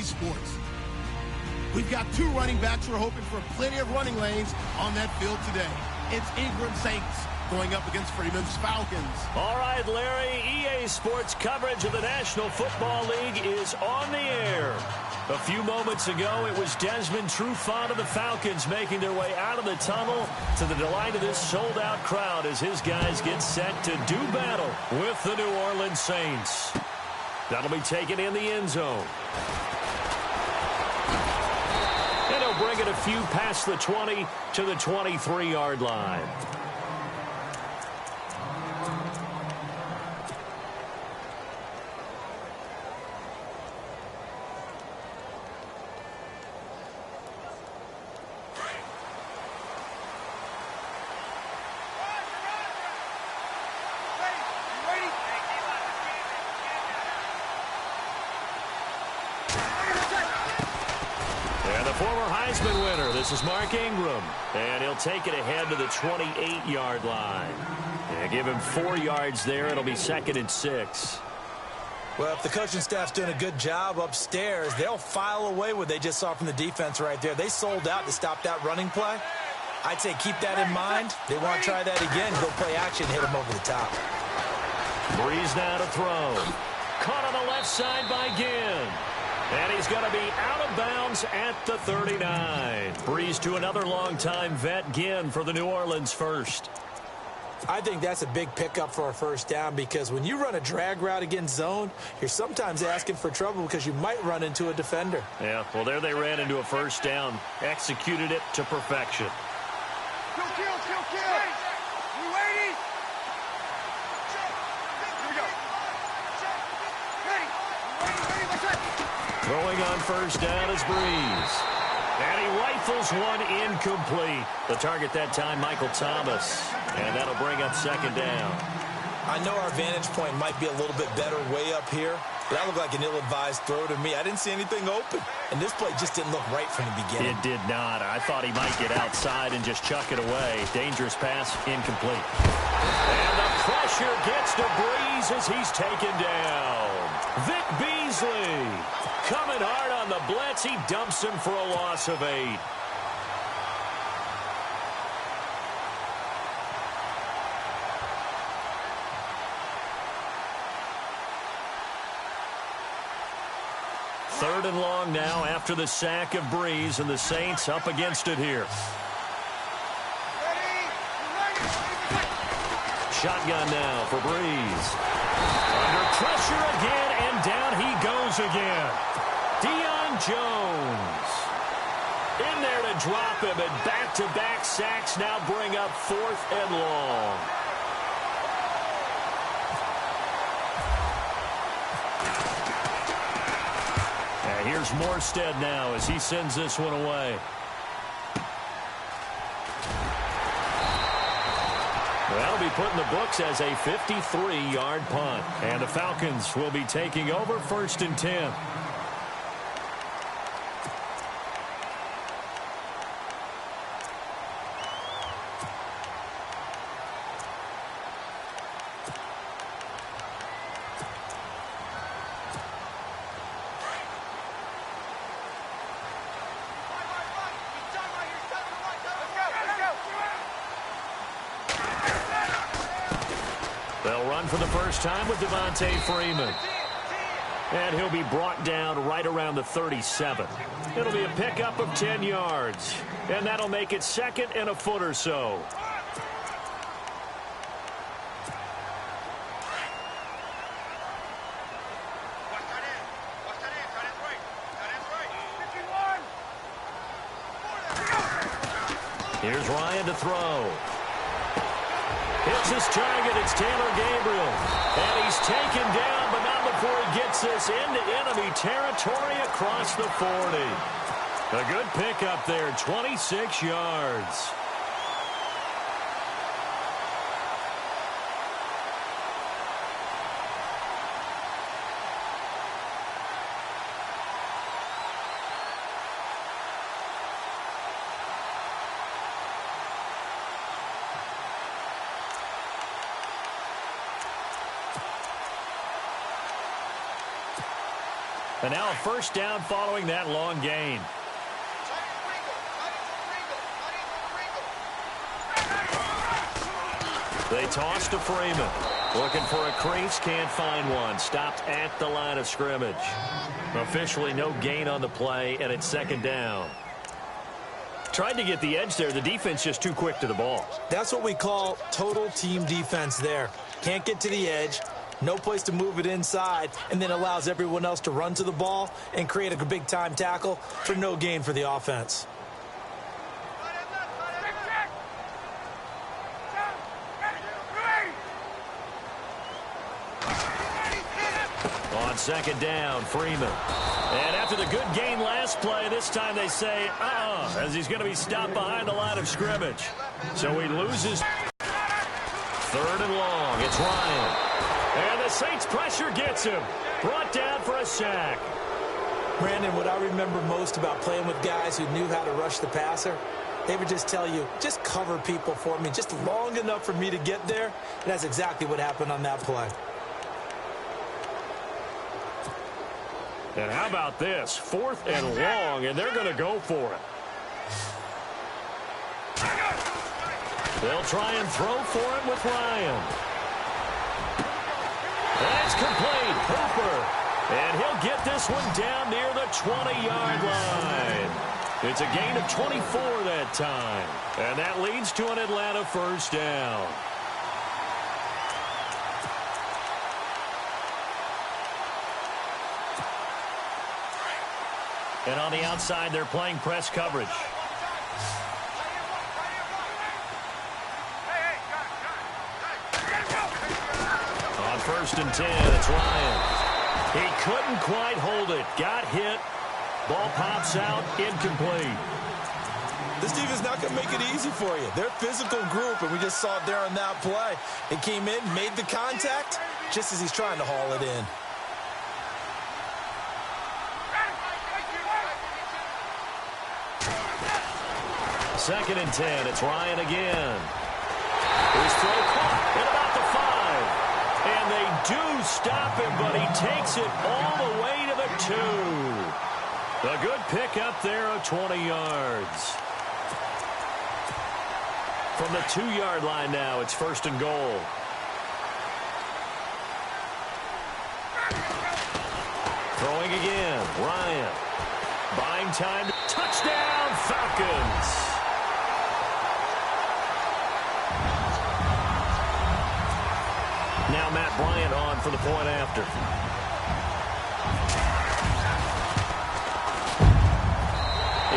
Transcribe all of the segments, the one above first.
Sports. We've got two running backs who are hoping for plenty of running lanes on that field today. It's Ingram Saints going up against Freeman's Falcons. All right, Larry, EA Sports coverage of the National Football League is on the air. A few moments ago, it was Desmond Trufant of the Falcons making their way out of the tunnel to the delight of this sold-out crowd as his guys get set to do battle with the New Orleans Saints. That'll be taken in the end zone. And he'll bring it a few past the 20 to the 23-yard line. This is Mark Ingram, and he'll take it ahead to the 28-yard line. Yeah, give him 4 yards there. It'll be 2nd and 6. Well, if the coaching staff's doing a good job upstairs, they'll file away what they just saw from the defense right there. They sold out to stop that running play. I'd say keep that in mind. They want to try that again. Go play action, hit them over the top. Breeze now to throw. Caught on the left side by Ginn. And he's going to be out of bounds at the 39. Breeze to another long-time vet, Ginn, for the New Orleans first. I think that's a big pickup for a first down because when you run a drag route against zone, you're sometimes asking for trouble because you might run into a defender. Yeah, well, there they ran into a first down. Executed it to perfection. Kill. You waiting? Here we go. Ready, let's go. Throwing on first down is Breeze. And he rifles one incomplete. The target that time, Michael Thomas. And that'll bring up 2nd down. I know our vantage point might be a little bit better way up here, but that looked like an ill-advised throw to me. I didn't see anything open. And this play just didn't look right from the beginning. It did not. I thought he might get outside and just chuck it away. Dangerous pass, incomplete. And the pressure gets to Breeze as he's taken down. Vic Beasley coming hard on the blitz. He dumps him for a loss of 8. Third and long now after the sack of Breeze, and the Saints up against it here. Shotgun now for Breeze. Under pressure again, and down he goes again. Deion Jones in there to drop him, and back-to-back sacks now bring up 4th and long. And here's Morstead now as he sends this one away. That'll be put in the books as a 53-yard punt. And the Falcons will be taking over 1st and 10. They'll run for the first time with Devontae Freeman. And he'll be brought down right around the 37. It'll be a pickup of 10 yards. And that'll make it 2nd and a foot or so. Here's Ryan to throw. Hits his target. It's Taylor Gabriel. And he's taken down, but not before he gets this into enemy territory across the 40. A good pickup there, 26 yards. And now a first down following that long gain. They toss to Freeman. Looking for a crease, can't find one. Stopped at the line of scrimmage. Officially no gain on the play, and it's second down. Tried to get the edge there. The defense just too quick to the ball. That's what we call total team defense there. Can't get to the edge, no place to move it inside, and then allows everyone else to run to the ball and create a big-time tackle for no gain for the offense. On second down, Freeman. And after the good gain last play, this time they say, as he's going to be stopped behind the line of scrimmage. So he loses. Third and long. It's Ryan. And the Saints pressure gets him. Brought down for a sack. Brandon, what I remember most about playing with guys who knew how to rush the passer, they would just tell you, just cover people for me, just long enough for me to get there. And that's exactly what happened on that play. And how about this? Fourth and long, and they're going to go for it. They'll try and throw for it with Ryan. And it's complete. Hooper. And he'll get this one down near the 20-yard line. It's a gain of 24 that time. And that leads to an Atlanta first down. And on the outside, they're playing press coverage. On first and 10, it's Ryan. He couldn't quite hold it. Got hit. Ball pops out. Incomplete. This defense is not going to make it easy for you. They're a physical group, and we just saw it there on that play. It came in, made the contact, just as he's trying to haul it in. Second and 10, it's Ryan again. His throw caught at about the 5. And they do stop him, but he takes it all the way to the 2. A good pick up there of 20 yards. From the 2-yard line now, it's first and goal. Throwing again, Ryan. Buying time. Touchdown, Falcons. Now Matt Bryant on for the point after.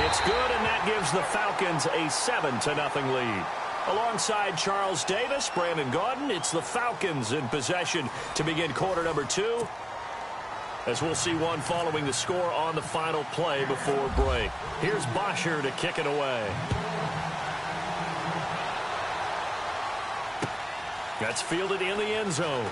It's good, and that gives the Falcons a 7-0 lead. Alongside Charles Davis, Brandon Gaudin, it's the Falcons in possession to begin quarter number 2. As we'll see one following the score on the final play before break. Here's Bosher to kick it away. That's fielded in the end zone.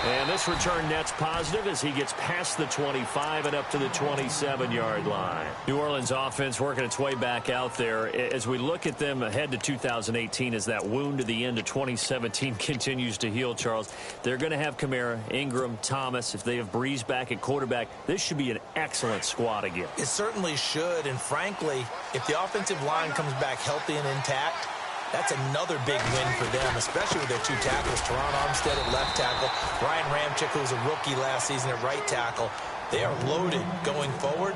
And this return net's positive as he gets past the 25 and up to the 27-yard line. New Orleans offense working its way back out there. As we look at them ahead to 2018 as that wound to the end of 2017 continues to heal, Charles, they're going to have Kamara, Ingram, Thomas. If they have Breeze back at quarterback, this should be an excellent squad again. It certainly should, and frankly, if the offensive line comes back healthy and intact, that's another big win for them, especially with their 2 tackles, Teron Armstead at left tackle, Ryan Ramczyk, who was a rookie last season at right tackle. They are loaded going forward.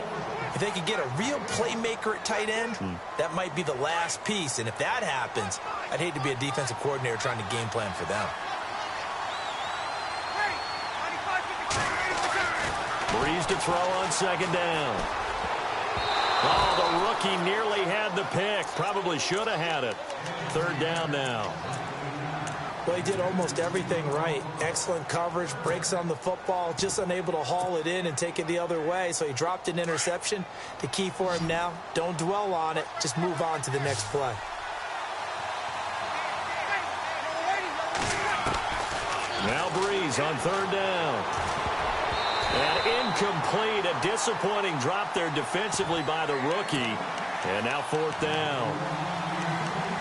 If they could get a real playmaker at tight end, that might be the last piece. And if that happens, I'd hate to be a defensive coordinator trying to game plan for them. Breeze to throw on second down. Oh, the rookie nearly had the pick. Probably should have had it. Third down now. Well, he did almost everything right. Excellent coverage, breaks on the football, just unable to haul it in and take it the other way. So he dropped an interception. The key for him now, don't dwell on it. Just move on to the next play. Now Breeze on third down. And incomplete. A disappointing drop there defensively by the rookie. And now fourth down.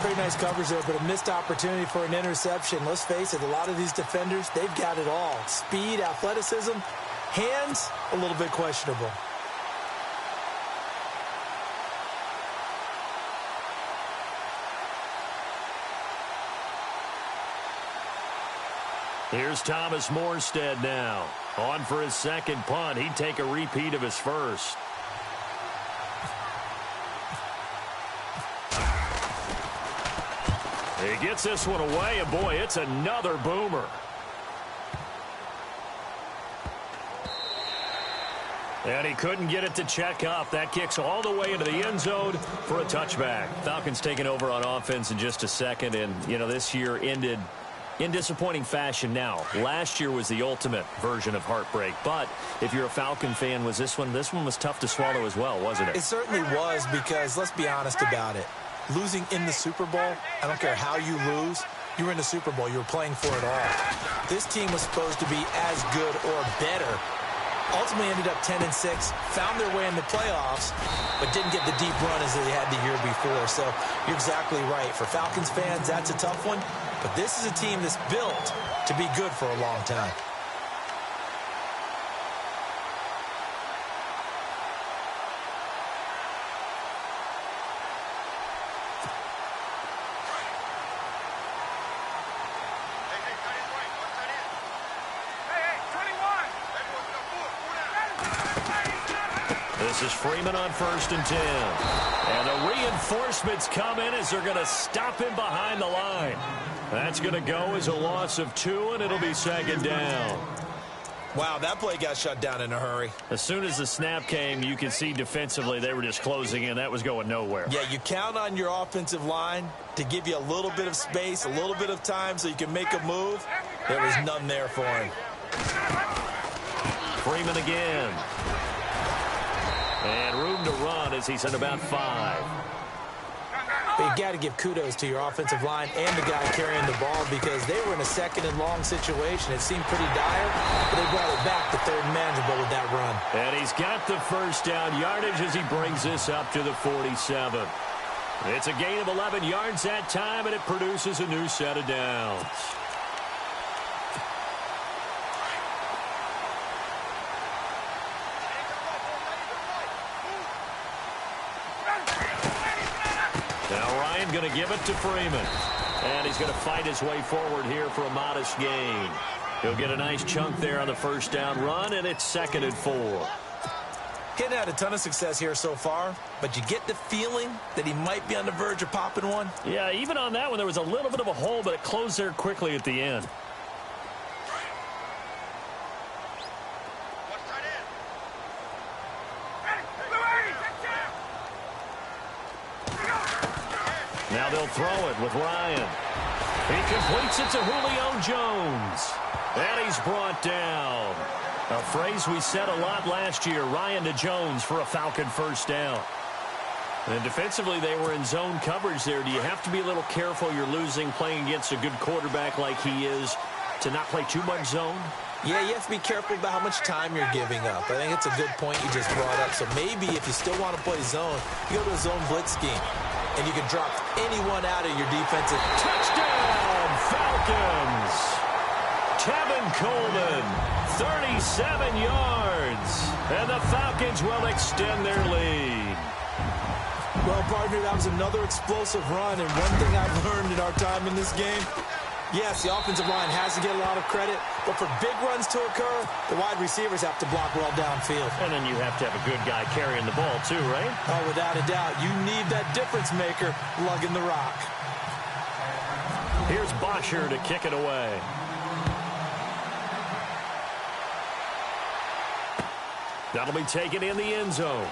pretty nice coverage there, but a missed opportunity for an interception. Let's face it, a lot of these defenders, they've got it all. Speed, athleticism, hands, a little bit questionable. Here's Thomas Morstead now. On for his second punt. He'd take a repeat of his first. He gets this one away, and boy, it's another boomer. And he couldn't get it to check up. That kicks all the way into the end zone for a touchback. Falcons taking over on offense in just a second, and, you know, this year ended in disappointing fashion now. Last year was the ultimate version of heartbreak, but if you're a Falcon fan, this one was tough to swallow as well, wasn't it? It certainly was, because let's be honest about it. Losing in the Super Bowl, I don't care how you lose, you were in the Super Bowl, you were playing for it all. This team was supposed to be as good or better. Ultimately ended up 10-6, found their way in the playoffs, but didn't get the deep run as they had the year before. So you're exactly right. For Falcons fans, that's a tough one, but this is a team that's built to be good for a long time. This is Freeman on 1st and 10. And the reinforcements come in as they're going to stop him behind the line. That's going to go as a loss of 2, and it'll be 2nd down. Wow, that play got shut down in a hurry. As soon as the snap came, you could see defensively they were just closing in. That was going nowhere. Yeah, you count on your offensive line to give you a little bit of space, a little bit of time so you can make a move. There was none there for him. Freeman again. And room to run as he's at about 5. But you got to give kudos to your offensive line and the guy carrying the ball, because they were in a 2nd and long situation. It seemed pretty dire, but they brought it back to 3rd and manageable with that run. And he's got the 1st down yardage as he brings this up to the 47. It's a gain of 11 yards that time, and it produces a new set of downs. Going to give it to Freeman. And he's going to fight his way forward here for a modest gain. He'll get a nice chunk there on the 1st down run, and it's 2nd and 4. He hadn't had a ton of success here so far, but you get the feeling that he might be on the verge of popping one. Yeah, even on that one, there was a little bit of a hole, but it closed there quickly at the end. Now they'll throw it with Ryan. He completes it to Julio Jones. And he's brought down. A phrase we said a lot last year, Ryan to Jones for a Falcon 1st down. And defensively, they were in zone coverage there. Do you have to be a little careful? You're losing playing against a good quarterback like he is to not play too much zone? Yeah, you have to be careful about how much time you're giving up. I think it's a good point you just brought up. So maybe if you still want to play zone, you go to a zone blitz scheme. And you can drop anyone out of your defensive. Touchdown, Falcons! Tevin Coleman, 37 yards. And the Falcons will extend their lead. Well, partner, that was another explosive run. And one thing I've learned in our time in this game, yes, the offensive line has to get a lot of credit, but for big runs to occur, the wide receivers have to block well downfield. And then you have to have a good guy carrying the ball too, right? Oh, without a doubt. You need that difference maker lugging the rock. Here's Bosher to kick it away. That'll be taken in the end zone.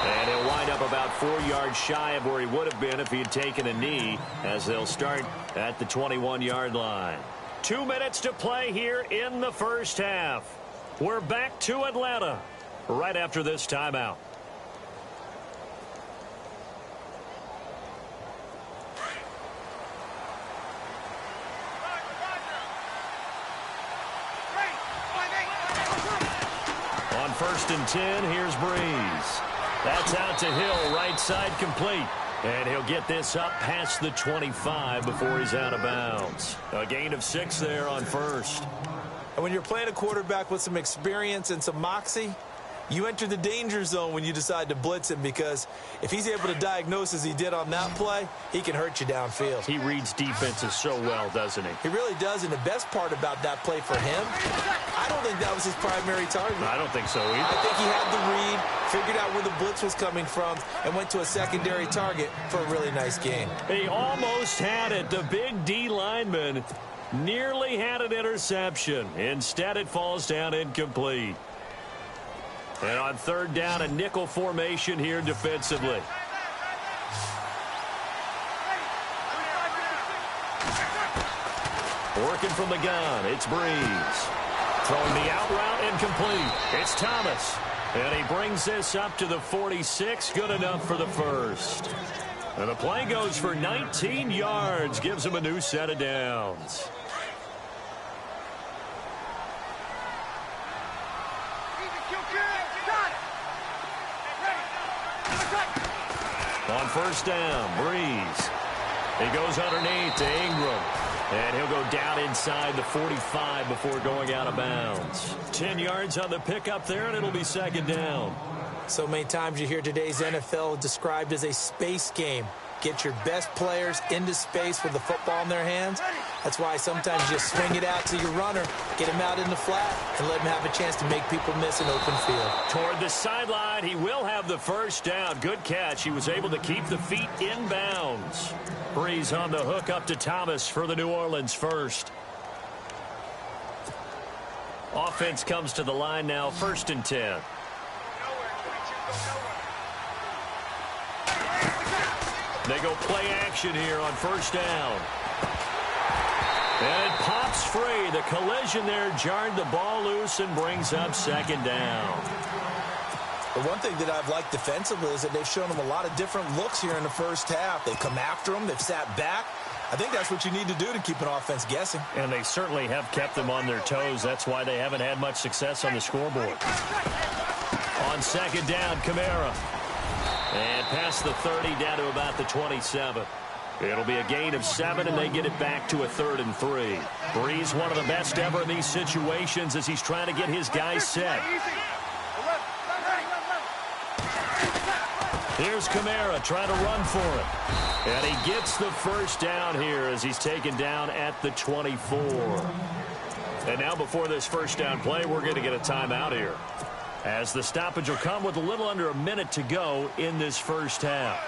And he'll wind up about 4 yards shy of where he would have been if he had taken a knee, as they'll start at the 21-yard line. 2 minutes to play here in the 1st half. We're back to Atlanta right after this timeout. On 1st and 10, here's Breeze. That's out to Hill, right side complete. And he'll get this up past the 25 before he's out of bounds. A gain of 6 there on first. And when you're playing a quarterback with some experience and some moxie, you enter the danger zone when you decide to blitz him, because if he's able to diagnose as he did on that play, he can hurt you downfield. He reads defenses so well, doesn't he? He really does, and the best part about that play for him, I don't think that was his primary target. I don't think so either. I think he had the read, figured out where the blitz was coming from, and went to a secondary target for a really nice gain. He almost had it. The big D lineman nearly had an interception. Instead, it falls down incomplete. And on third down, a nickel formation here defensively. Working from the gun, it's Breeze. Throwing the out route incomplete. It's Thomas. And he brings this up to the 46. Good enough for the first. And the play goes for 19 yards. Gives him a new set of downs. On first down, Breeze. He goes underneath to Ingram. And he'll go down inside the 45 before going out of bounds. 10 yards on the pickup there, and it'll be second down. So many times you hear today's NFL described as a space game. Get your best players into space with the football in their hands. That's why sometimes you just swing it out to your runner, get him out in the flat, and let him have a chance to make people miss an open field. Toward the sideline, he will have the first down. Good catch. He was able to keep the feet in bounds. Breeze on the hook up to Thomas for the New Orleans first. Offense comes to the line now, 1st and 10. They go play action here on first down. And it pops free. The collision there jarred the ball loose and brings up second down. The one thing that I've liked defensively is that they've shown them a lot of different looks here in the first half. They've come after them. They've sat back. I think that's what you need to do to keep an offense guessing. And they certainly have kept them on their toes. That's why they haven't had much success on the scoreboard. On second down, Kamara. And past the 30 down to about the 27. It'll be a gain of 7, and they get it back to a 3rd and 3. Breeze, one of the best ever in these situations as he's trying to get his guys set. Here's Kamara trying to run for it. And he gets the first down here as he's taken down at the 24. And now before this first down play, we're going to get a timeout here, as the stoppage will come with a little under a minute to go in this first half.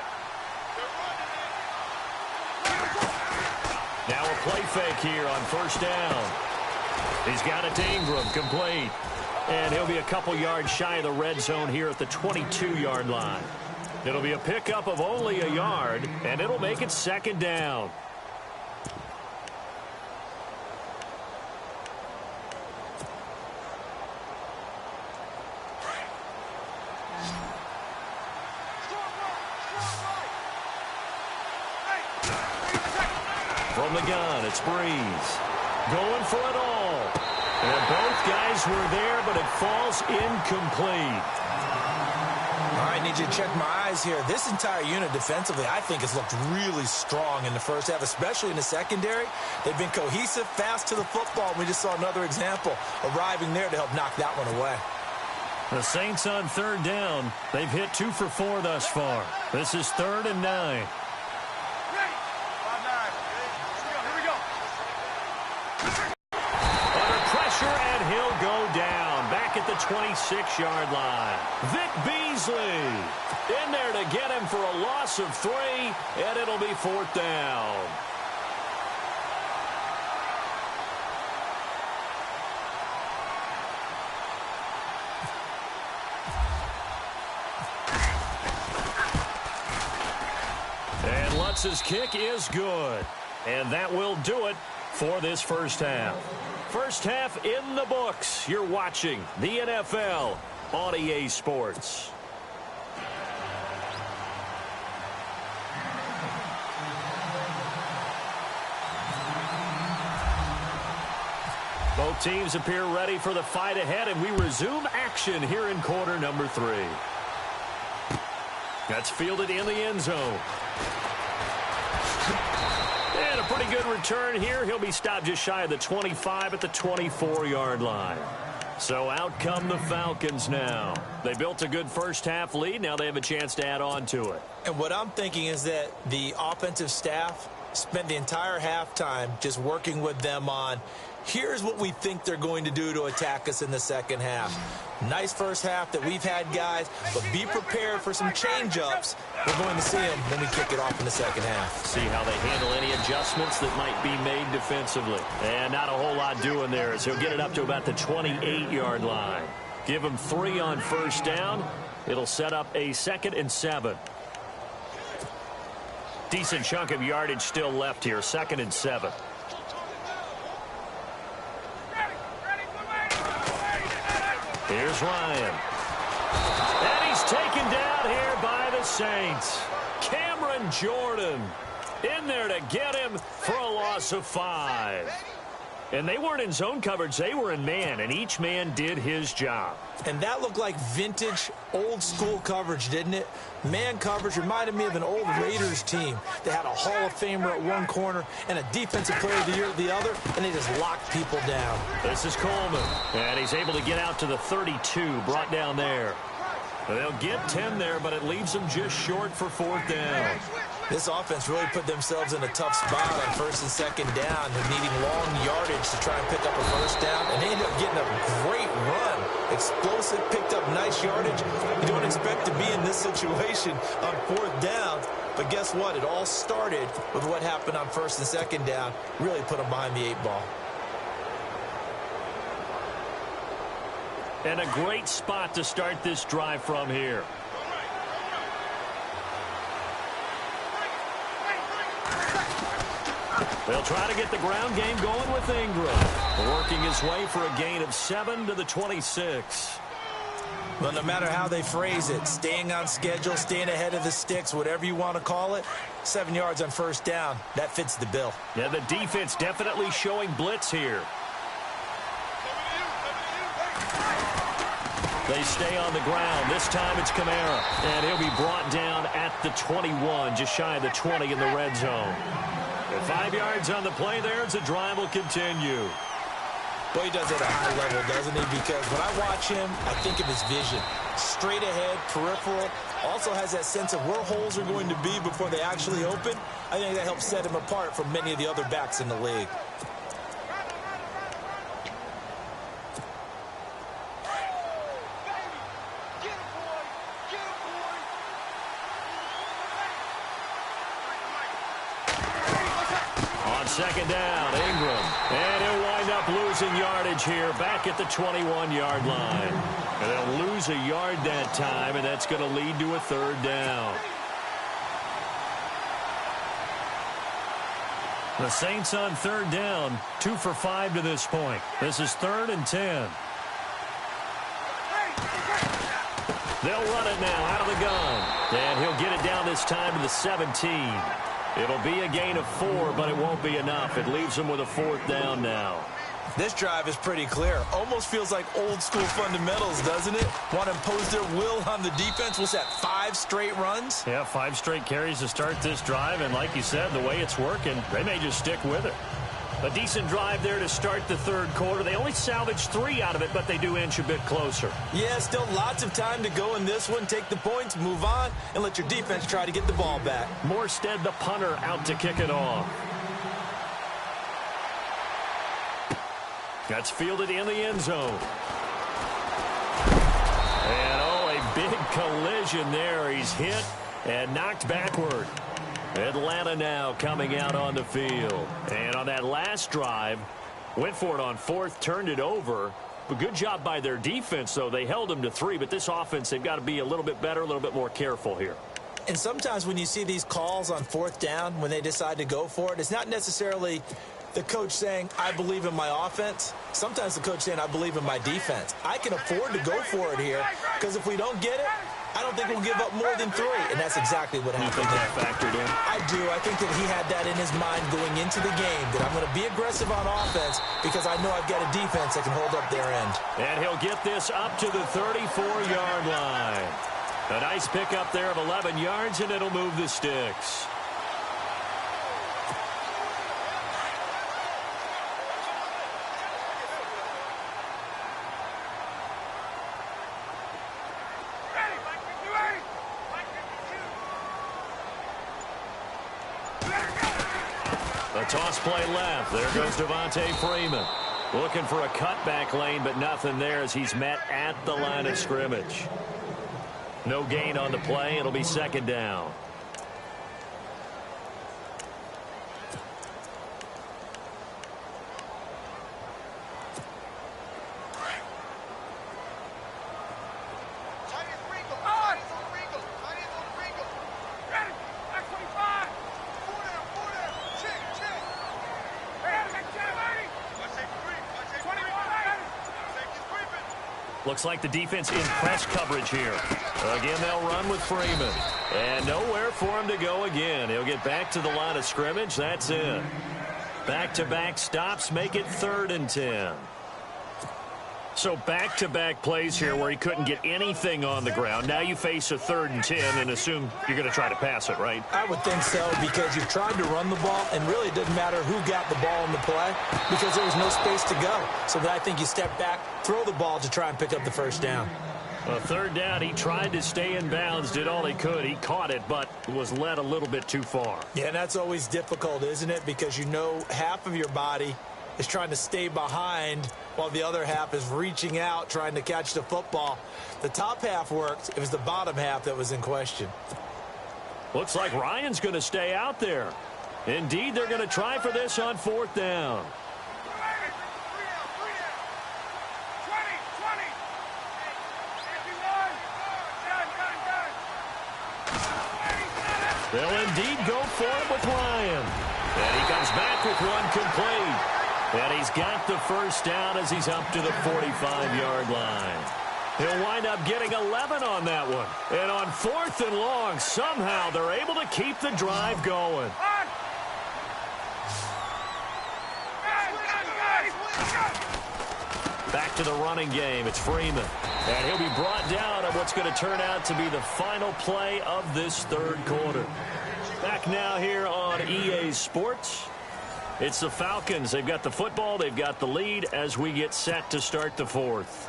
Now a play fake here on first down. He's got it to Ingram, complete. And he'll be a couple yards shy of the red zone here at the 22-yard line. It'll be a pickup of only a yard, and it'll make it second down. From the gun, it's Breeze. Going for it all. And both guys were there, but it falls incomplete. All right, I need you to check my eyes here. This entire unit defensively, I think, has looked really strong in the first half, especially in the secondary. They've been cohesive, fast to the football. We just saw another example arriving there to help knock that one away. The Saints on third down. They've hit 2 for 4 thus far. This is 3rd and 9. And he'll go down back at the 26-yard line. Vic Beasley in there to get him for a loss of 3, and it'll be 4th down. And Lutz's kick is good. And that will do it for this first half. First half in the books. You're watching the NFL on EA Sports. Both teams appear ready for the fight ahead, and we resume action here in quarter number 3. That's fielded in the end zone. And a pretty good return here. He'll be stopped just shy of the 25 at the 24-yard line. So out come the Falcons now. They built a good first-half lead. Now they have a chance to add on to it. And what I'm thinking is that the offensive staff spent the entire halftime just working with them on, here's what we think they're going to do to attack us in the second half. Nice first half that we've had, guys, but be prepared for some change-ups. We're going to see them when we kick it off in the second half. See how they handle any adjustments that might be made defensively. And not a whole lot doing there as he'll get it up to about the 28-yard line. Give him 3 on first down. It'll set up a 2nd and 7. Decent chunk of yardage still left here. 2nd and 7. Here's Ryan. And he's taken down here by the Saints. Cameron Jordan in there to get him for a loss of 5. And they weren't in zone coverage. They were in man, and each man did his job. And that looked like vintage, old-school coverage, didn't it? Man coverage reminded me of an old Raiders team. They had a Hall of Famer at one corner and a Defensive Player of the Year at the other, and they just locked people down. This is Coleman, and he's able to get out to the 32, brought down there. They'll get 10 there, but it leaves them just short for 4th down. This offense really put themselves in a tough spot on 1st and 2nd down, needing long yardage to try and pick up a first down, and they ended up getting a great run. Explosive, picked up nice yardage. You don't expect to be in this situation on 4th down, but guess what? It all started with what happened on 1st and 2nd down. Really put them behind the 8 ball. And a great spot to start this drive from here. They'll try to get the ground game going with Ingram. Working his way for a gain of 7 to the 26. Well, no matter how they phrase it, staying on schedule, staying ahead of the sticks, whatever you want to call it, 7 yards on 1st down, that fits the bill. Yeah, the defense definitely showing blitz here. They stay on the ground. This time it's Kamara. And he'll be brought down at the 21, just shy of the 20 in the red zone. With 5 yards on the play there, the drive will continue. Well, he does it at a high level, doesn't he? Because when I watch him, I think of his vision. Straight ahead, peripheral. Also has that sense of where holes are going to be before they actually open. I think that helps set him apart from many of the other backs in the league. Second down, Ingram. And he'll wind up losing yardage here back at the 21-yard line. And they'll lose a yard that time, and that's going to lead to a 3rd down. The Saints on 3rd down, 2 for 5 to this point. This is 3rd and 10. They'll run it now out of the gun. And he'll get it down this time to the 17. It'll be a gain of 4, but it won't be enough. It leaves them with a 4th down now. This drive is pretty clear. Almost feels like old school fundamentals, doesn't it? Want to impose their will on the defense. What's that, 5 straight runs? Yeah, 5 straight carries to start this drive. And like you said, the way it's working, they may just stick with it. A decent drive there to start the 3rd quarter. They only salvaged 3 out of it, but they do inch a bit closer. Yeah, still lots of time to go in this one. Take the points, move on, and let your defense try to get the ball back. Morstead, the punter, out to kick it off. That's fielded in the end zone. And, oh, a big collision there. He's hit and knocked backward. Atlanta now coming out on the field. And on that last drive, went for it on 4th, turned it over. But good job by their defense, though. They held them to 3, but this offense, they've got to be a little bit better, a little bit more careful here. And sometimes when you see these calls on 4th down, when they decide to go for it, it's not necessarily the coach saying, I believe in my offense. Sometimes the coach saying, I believe in my defense. I can afford to go for it here, because if we don't get it, I don't think we'll give up more than 3, and that's exactly what happened. You think that factored in? I do. I think that he had that in his mind going into the game, that I'm going to be aggressive on offense because I know I've got a defense that can hold up their end. And he'll get this up to the 34-yard line. A nice pickup there of 11 yards, and it'll move the sticks. A toss play left. There goes Devontae Freeman. Looking for a cutback lane, but nothing there as he's met at the line of scrimmage. No gain on the play. It'll be second down. Looks like the defense in press coverage here. Again, they'll run with Freeman. And nowhere for him to go again. He'll get back to the line of scrimmage. That's it. Back-to-back stops make it 3rd and 10. So back-to-back plays here where he couldn't get anything on the ground. Now you face a 3rd and 10 and assume you're going to try to pass it, right? I would think so, because you've tried to run the ball, and really it didn't matter who got the ball in the play because there was no space to go. So I think you step back, throw the ball to try and pick up the first down. A 3rd down, he tried to stay in bounds, did all he could. He caught it, but was led a little bit too far. Yeah, and that's always difficult, isn't it? Because you know half of your body is trying to stay behind while the other half is reaching out, trying to catch the football. The top half worked. It was the bottom half that was in question. Looks like Ryan's going to stay out there. Indeed, they're going to try for this on 4th down. They'll indeed go for it with Ryan. And he comes back with one complete. And he's got the first down as he's up to the 45-yard line. He'll wind up getting 11 on that one. And on 4th and long, somehow they're able to keep the drive going. Back to the running game. It's Freeman. And he'll be brought down at what's going to turn out to be the final play of this 3rd quarter. Back now here on EA Sports. It's the Falcons. They've got the football. They've got the lead as we get set to start the 4th.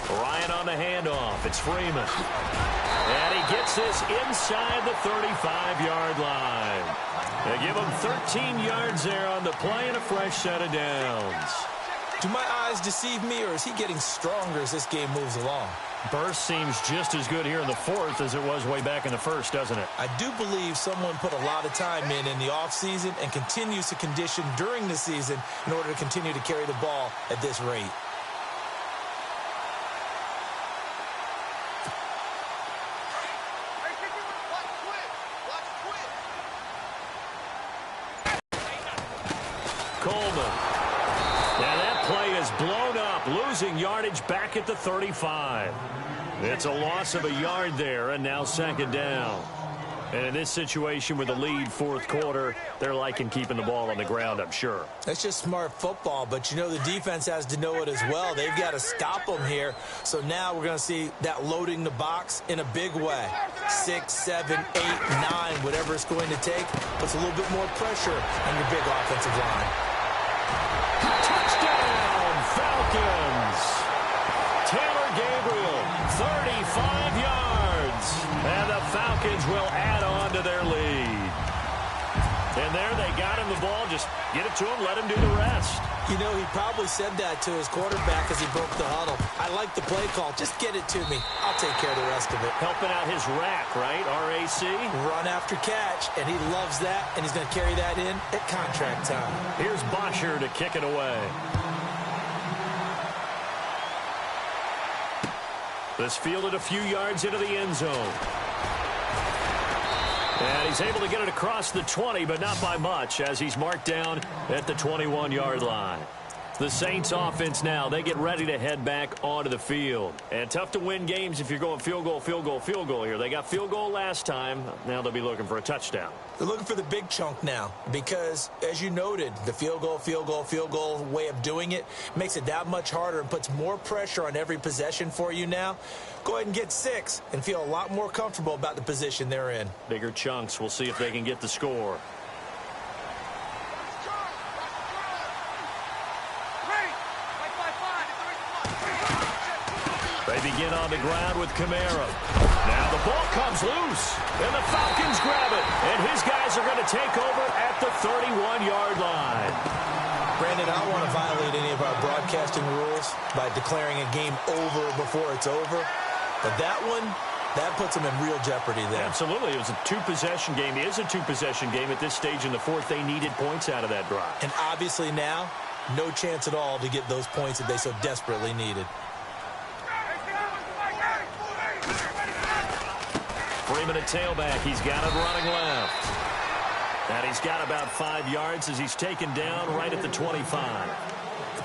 Ryan on the handoff. It's Freeman. And he gets this inside the 35-yard line. They give him 13 yards there on the play and a fresh set of downs. Do my eyes deceive me, or is he getting stronger as this game moves along? Burst seems just as good here in the 4th as it was way back in the 1st, doesn't it? I do believe someone put a lot of time in the offseason and continues to condition during the season in order to continue to carry the ball at this rate. Coleman. And that play is blown up, losing yardage back at the 35. It's a loss of a yard there, and now 2nd down. And in this situation with the lead 4th quarter, they're liking keeping the ball on the ground, I'm sure. That's just smart football, but you know the defense has to know it as well. They've got to stop them here. So now we're going to see that loading the box in a big way. 6, 7, 8, 9, whatever it's going to take, puts a little bit more pressure on your big offensive line. Touchdown, Falcons! Taylor Gabriel, 35 yards. And the Falcons will add on to their lead. And there they got him the ball. Just get it to him, let him do the rest. You know, he probably said that to his quarterback as he broke the huddle. I like the play call. Just get it to me. I'll take care of the rest of it. Helping out his rack, right? RAC. Run after catch, and he loves that, and he's going to carry that in at contract time. Here's Bosher to kick it away. This fielded a few yards into the end zone. And he's able to get it across the 20, but not by much, as he's marked down at the 21-yard line. The Saints offense now, they get ready to head back onto the field. And tough to win games if you're going field goal, field goal, field goal here. They got field goal last time. Now they'll be looking for a touchdown. They're looking for the big chunk now because, as you noted, the field goal way of doing it makes it that much harder and puts more pressure on every possession for you now. Go ahead and get 6 and feel a lot more comfortable about the position they're in. Bigger chunks. We'll see if they can get the score. They begin on the ground with Kamara. Now the ball comes loose, and the Falcons grab it, and his guys are going to take over at the 31-yard line. Brandon, I don't want to violate any of our broadcasting rules by declaring a game over before it's over, but that one, that puts them in real jeopardy there. Absolutely. It was a two-possession game. It is a two-possession game at this stage in the fourth. They needed points out of that drive. And obviously now, no chance at all to get those points that they so desperately needed. Freeman at tailback. He's got it running left. And he's got about 5 yards as he's taken down right at the 25.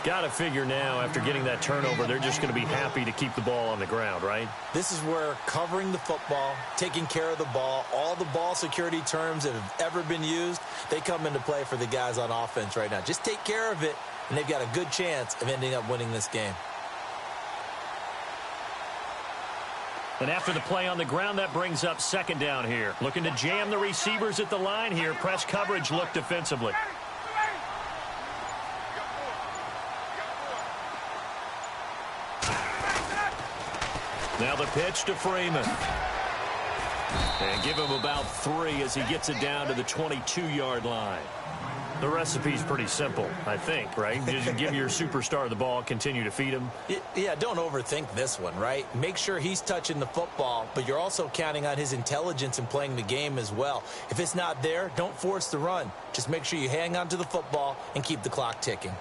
Got to figure now, after getting that turnover, they're just going to be happy to keep the ball on the ground, right? This is where covering the football, taking care of the ball, all the ball security terms that have ever been used, they come into play for the guys on offense right now. Just take care of it, and they've got a good chance of ending up winning this game. And after the play on the ground, that brings up second down here. Looking to jam the receivers at the line here. Press coverage look defensively. Now the pitch to Freeman. And give him about 3 as he gets it down to the 22-yard line. The recipe's pretty simple, I think, right? Just give your superstar the ball, continue to feed him. Yeah, don't overthink this one, right? Make sure he's touching the football, but you're also counting on his intelligence in playing the game as well. If it's not there, don't force the run. Just make sure you hang on to the football and keep the clock ticking.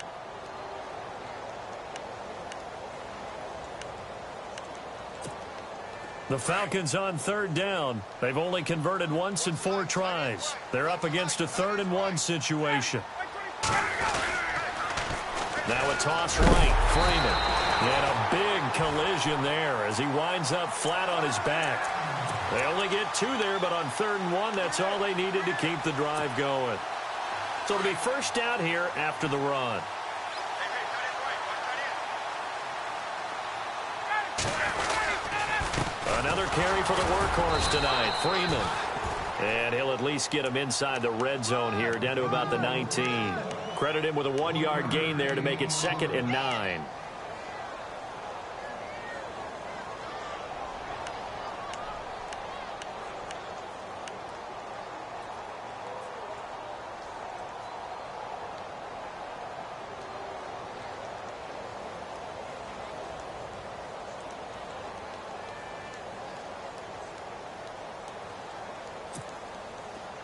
The Falcons on third down. They've only converted once in 4 tries. They're up against a 3rd-and-1 situation. Now a toss right. Freeman. And a big collision there as he winds up flat on his back. They only get 2 there, but on 3rd-and-1, that's all they needed to keep the drive going. So it'll be first down here after the run. Another carry for the workhorse tonight, Freeman. And he'll at least get him inside the red zone here, down to about the 19. Credit him with a 1-yard gain there to make it 2nd and 9.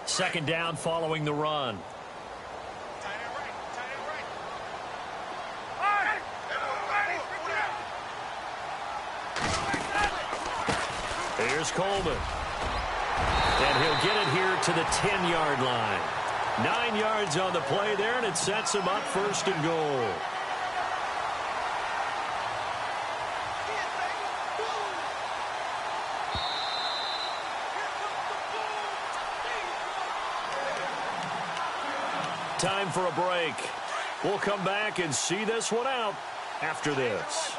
Second down following the run. Here's Coleman. And he'll get it here to the 10-yard line. 9 yards on the play there, and it sets him up 1st and goal. Time for a break. We'll come back and see this one out after this.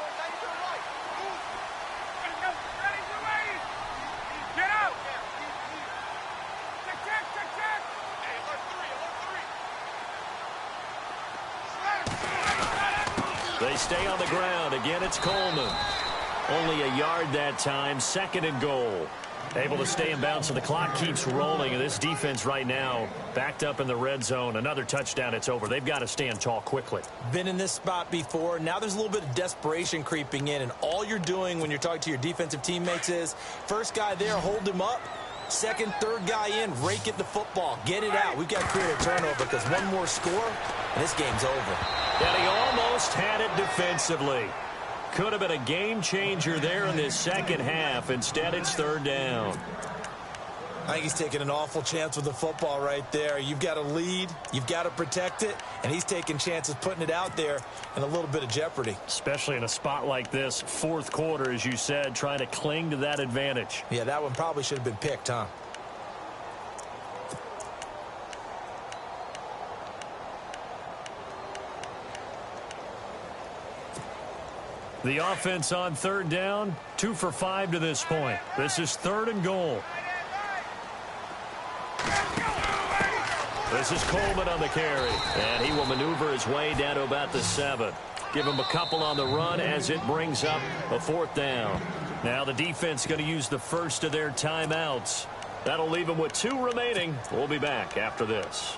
They stay on the ground. Again, it's Coleman. Only a yard that time. 2nd and goal. Able to stay in bounds, so the clock keeps rolling, and this defense right now backed up in the red zone. Another touchdown, it's over. They've got to stand tall quickly. Been in this spot before. Now there's a little bit of desperation creeping in, and all you're doing when you're talking to your defensive teammates is, first guy there, hold him up. 2nd, 3rd guy in, rake at the football. Get it out. We've got to create a turnover because one more score, and this game's over. And he almost had it defensively. Could have been a game changer there in this second half. Instead, it's 3rd down. I think he's taking an awful chance with the football right there. You've got to lead, you've got to protect it, and he's taking chances putting it out there in a little bit of jeopardy. Especially in a spot like this, fourth quarter, as you said, trying to cling to that advantage. Yeah, that one probably should have been picked, huh? The offense on third down, 2 for 5 to this point. This is 3rd and goal. This is Coleman on the carry, and he will maneuver his way down to about the 7. Give him a couple on the run as it brings up a 4th down. Now the defense going to use the first of their timeouts. That'll leave them with 2 remaining. We'll be back after this.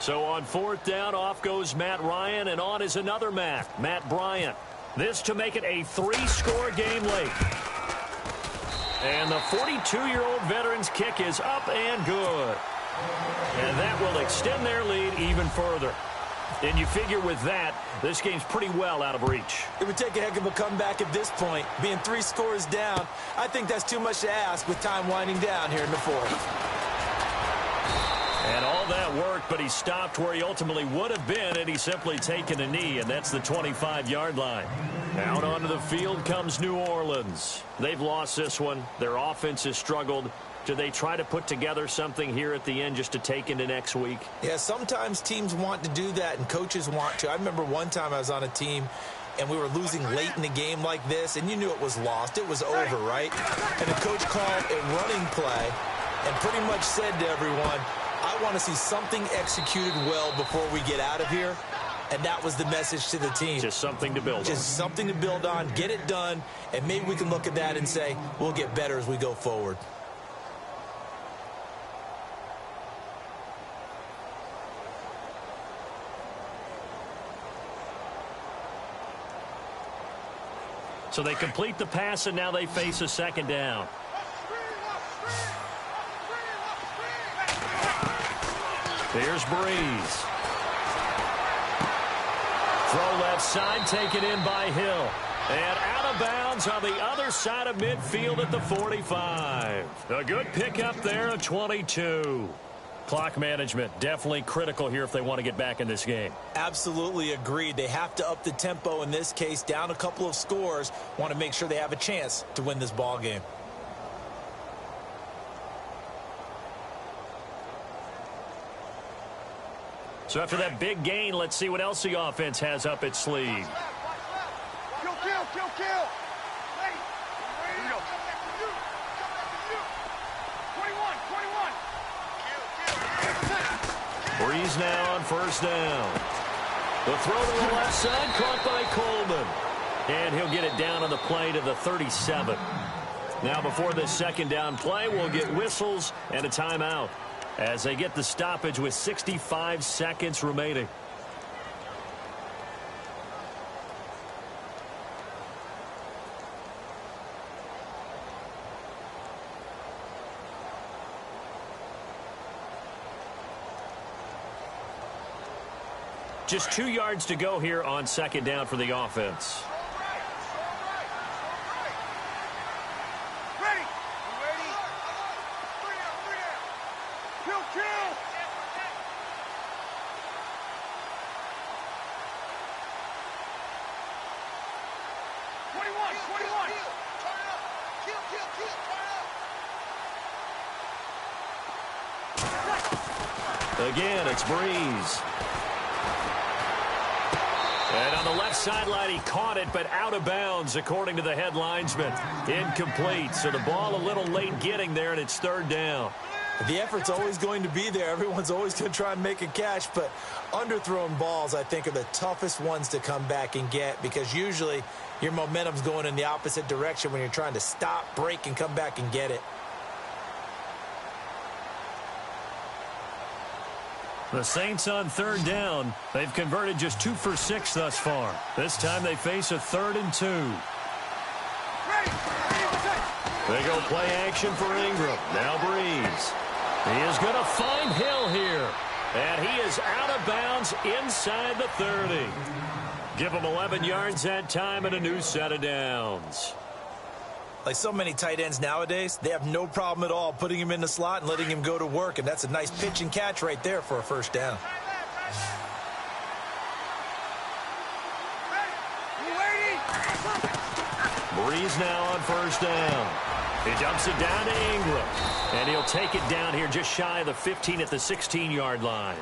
So on 4th down, off goes Matt Ryan, and on is another Matt Bryant. This to make it a 3-score game late. And the 42-year-old veteran's kick is up and good. And that will extend their lead even further. And you figure with that, this game's pretty well out of reach. It would take a heck of a comeback at this point. Being 3 scores down, I think that's too much to ask with time winding down here in the 4th. And all that worked, but he stopped where he ultimately would have been had he simply taken a knee, and that's the 25-yard line. Out onto the field comes New Orleans. They've lost this one. Their offense has struggled. Do they try to put together something here at the end just to take into next week? Yeah, sometimes teams want to do that, and coaches want to. I remember one time I was on a team, and we were losing late in the game like this, and you knew it was lost. It was over, right? And the coach called a running play and pretty much said to everyone, I want to see something executed well before we get out of here. And that was the message to the team. Just something to build on. Just something to build on, get it done, and maybe we can look at that and say, we'll get better as we go forward. So they complete the pass, and now they face a 2nd down. Here's Breeze. Throw left side, taken in by Hill. And out of bounds on the other side of midfield at the 45. A good pickup there of 22. Clock management definitely critical here if they want to get back in this game. Absolutely agreed. They have to up the tempo in this case, down a couple of scores. Want to make sure they have a chance to win this ball game. So after that big gain, let's see what else the offense has up its sleeve. Kill, kill, kill, kill. Ready. Here we go. 21, 21. Breeze now on 1st down. The throw to the left side, caught by Coleman. And he'll get it down on the play to the 37. Now before this 2nd down play, we'll get whistles and a timeout as they get the stoppage with 65 seconds remaining. Just 2 yards to go here on 2nd down for the offense. Again, it's Breeze. And on the left sideline, he caught it, but out of bounds, according to the head linesman. Incomplete, so the ball a little late getting there, and it's 3rd down. The effort's always going to be there. Everyone's always going to try and make a catch, but underthrown balls, I think, are the toughest ones to come back and get because usually your momentum's going in the opposite direction when you're trying to stop, break, and come back and get it. The Saints on 3rd down. They've converted just 2 for 6 thus far. This time they face a 3rd and 2. They go play action for Ingram. Now Breeze. He is going to find Hill here. And he is out of bounds inside the 30. Give him 11 yards that time and a new set of downs. Like so many tight ends nowadays, they have no problem at all putting him in the slot and letting him go to work, and that's a nice pitch and catch right there for a first down. Breeze now on first down. He dumps it down to Ingram, and he'll take it down here just shy of the 15 at the 16-yard line.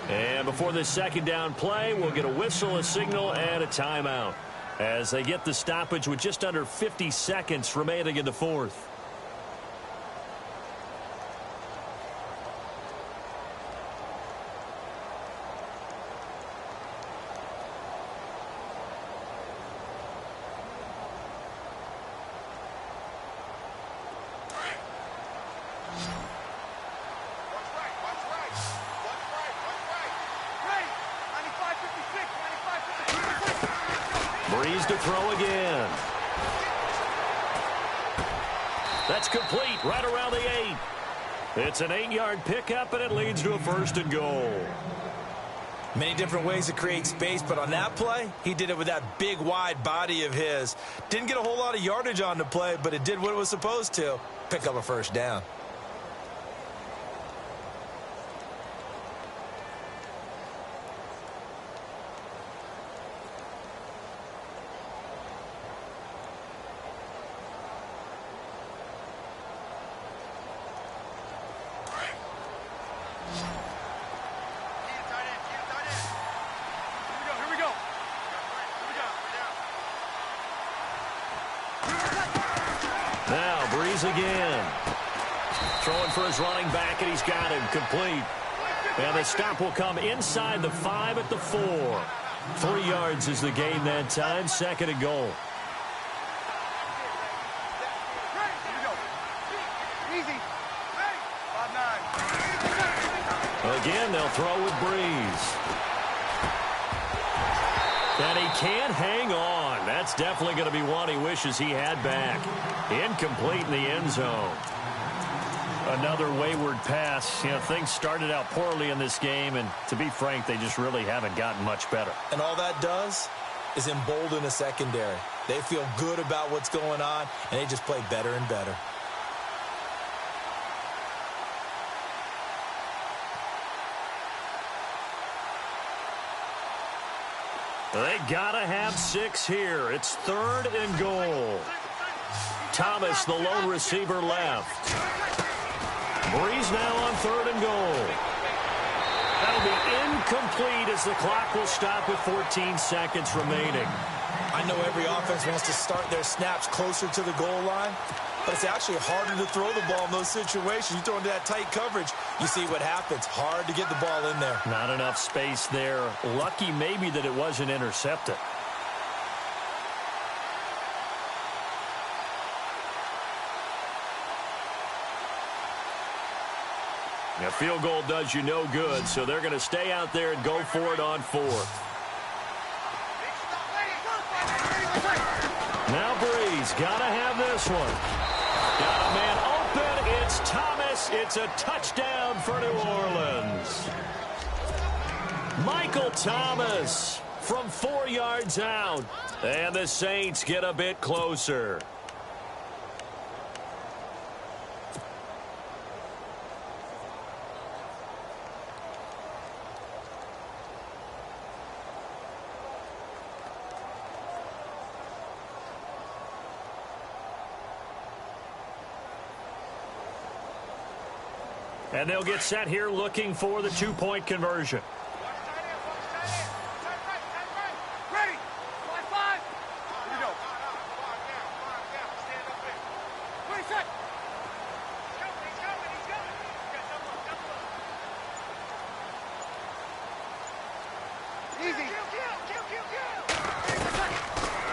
And before this second down play, we'll get a whistle, a signal, and a timeout as they get the stoppage with just under 50 seconds remaining in the fourth. Breeze to throw again. That's complete right around the 8. It's an 8-yard pickup, and it leads to a first and goal. Many different ways to create space, but on that play, he did it with that big, wide body of his. Didn't get a whole lot of yardage on the play, but it did what it was supposed to, pick up a first down. Now Breeze again. Throwing for his running back, and he's got him complete. And the stop will come inside the 5 at the 4. 3 yards is the gain that time. Second and goal. Again, they'll throw with Breeze. And he can't hang on. That's definitely going to be one he wishes he had back. Incomplete in the end zone. Another wayward pass. You know, things started out poorly in this game, and to be frank, they just really haven't gotten much better. And all that does is embolden the secondary. They feel good about what's going on, and they just play better and better. They gotta have 6 here. It's 3rd and goal. Thomas, the lone receiver, left. Breeze now on 3rd and goal. That'll be incomplete as the clock will stop with 14 seconds remaining. I know every offense wants to start their snaps closer to the goal line, but it's actually harder to throw the ball in those situations. You throw into that tight coverage, you see what happens. Hard to get the ball in there. Not enough space there. Lucky maybe that it wasn't intercepted. A field goal does you no good, so they're going to stay out there and go for it on 4th. Now Breeze got to have this one. Got a man open. It's Thomas. It's a touchdown for New Orleans. Michael Thomas from 4 yards out. And the Saints get a bit closer. And they'll get set here looking for the 2-point conversion.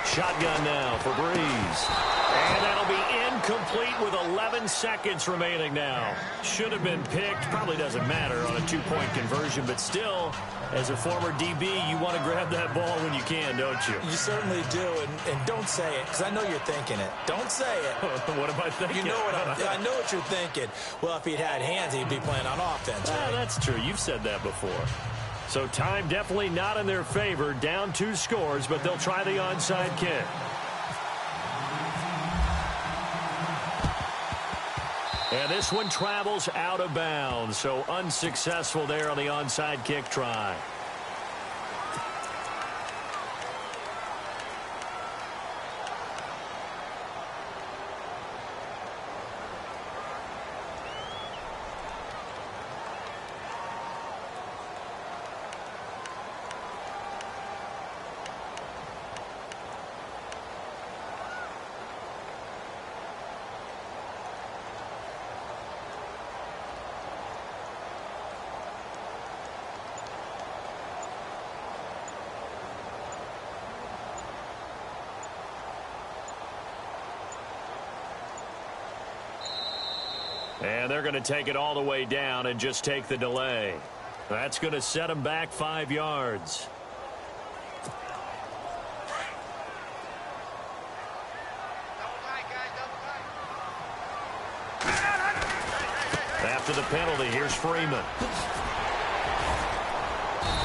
Shotgun now for Breeze. And that'll be incomplete with 11 seconds remaining now. Should have been picked. Probably doesn't matter on a 2-point conversion, but still, as a former DB, you want to grab that ball when you can, don't you? You certainly do, and don't say it, because I know you're thinking it. Don't say it. What am I thinking? You know what I know what you're thinking. Well, if he'd had hands, he'd be playing on offense. Right? That's true. You've said that before. So time definitely not in their favor. Down 2 scores, but they'll try the onside kick. And this one travels out of bounds, so unsuccessful there on the onside kick try. And they're going to take it all the way down and just take the delay. That's going to set them back 5 yards. After the penalty, here's Freeman.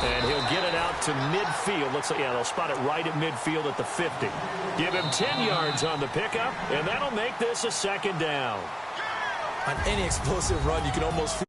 And he'll get it out to midfield. Looks like, yeah, they'll spot it right at midfield at the 50. Give him 10 yards on the pickup, and that'll make this a second down. On any explosive run, you can almost feel